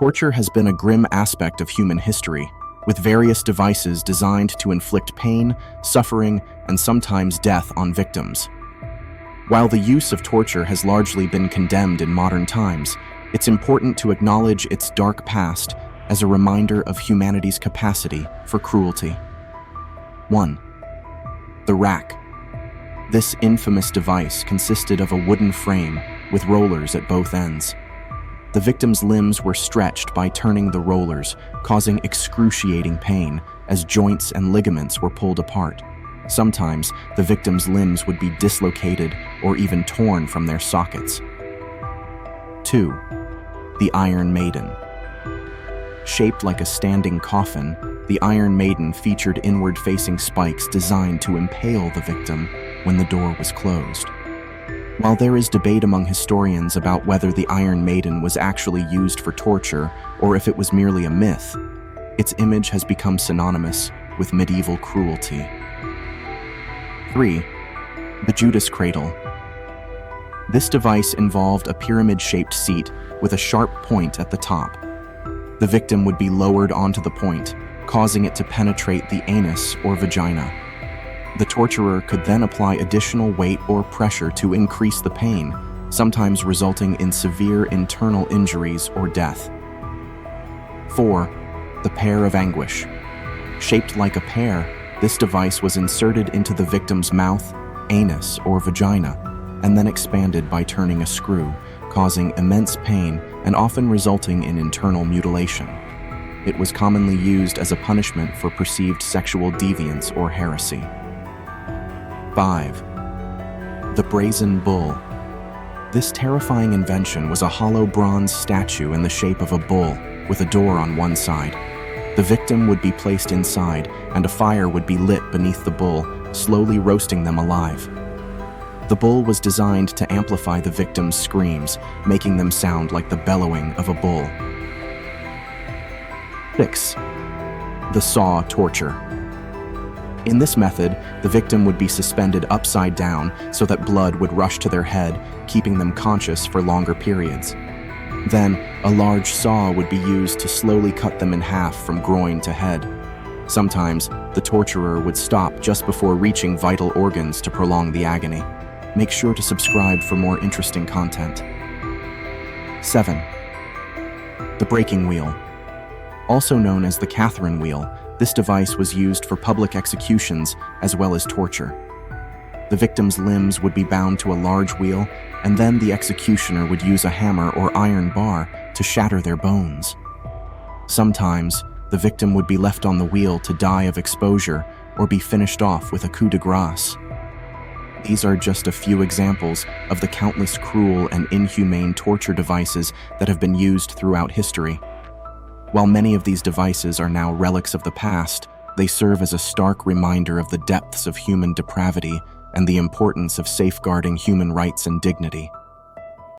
Torture has been a grim aspect of human history, with various devices designed to inflict pain, suffering, and sometimes death on victims. While the use of torture has largely been condemned in modern times, it's important to acknowledge its dark past as a reminder of humanity's capacity for cruelty. 1. The rack. This infamous device consisted of a wooden frame with rollers at both ends. The victim's limbs were stretched by turning the rollers, causing excruciating pain as joints and ligaments were pulled apart. Sometimes, the victim's limbs would be dislocated or even torn from their sockets. 2. The Iron Maiden. Shaped like a standing coffin, the Iron Maiden featured inward-facing spikes designed to impale the victim when the door was closed. While there is debate among historians about whether the Iron Maiden was actually used for torture or if it was merely a myth, its image has become synonymous with medieval cruelty. 3. The Judas Cradle. This device involved a pyramid-shaped seat with a sharp point at the top. The victim would be lowered onto the point, causing it to penetrate the anus or vagina. The torturer could then apply additional weight or pressure to increase the pain, sometimes resulting in severe internal injuries or death. 4. The Pear of Anguish. Shaped like a pear, this device was inserted into the victim's mouth, anus, or vagina, and then expanded by turning a screw, causing immense pain and often resulting in internal mutilation. It was commonly used as a punishment for perceived sexual deviance or heresy. 5. The Brazen Bull. This terrifying invention was a hollow bronze statue in the shape of a bull with a door on one side. The victim would be placed inside, and a fire would be lit beneath the bull, slowly roasting them alive. The bull was designed to amplify the victim's screams, making them sound like the bellowing of a bull. 6. The saw torture. In this method, the victim would be suspended upside down so that blood would rush to their head, keeping them conscious for longer periods. Then, a large saw would be used to slowly cut them in half from groin to head. Sometimes, the torturer would stop just before reaching vital organs to prolong the agony. Make sure to subscribe for more interesting content. 7. The breaking wheel. Also known as the Catherine wheel, this device was used for public executions as well as torture. The victim's limbs would be bound to a large wheel, and then the executioner would use a hammer or iron bar to shatter their bones. Sometimes, the victim would be left on the wheel to die of exposure or be finished off with a coup de grace. These are just a few examples of the countless cruel and inhumane torture devices that have been used throughout history. While many of these devices are now relics of the past, they serve as a stark reminder of the depths of human depravity and the importance of safeguarding human rights and dignity.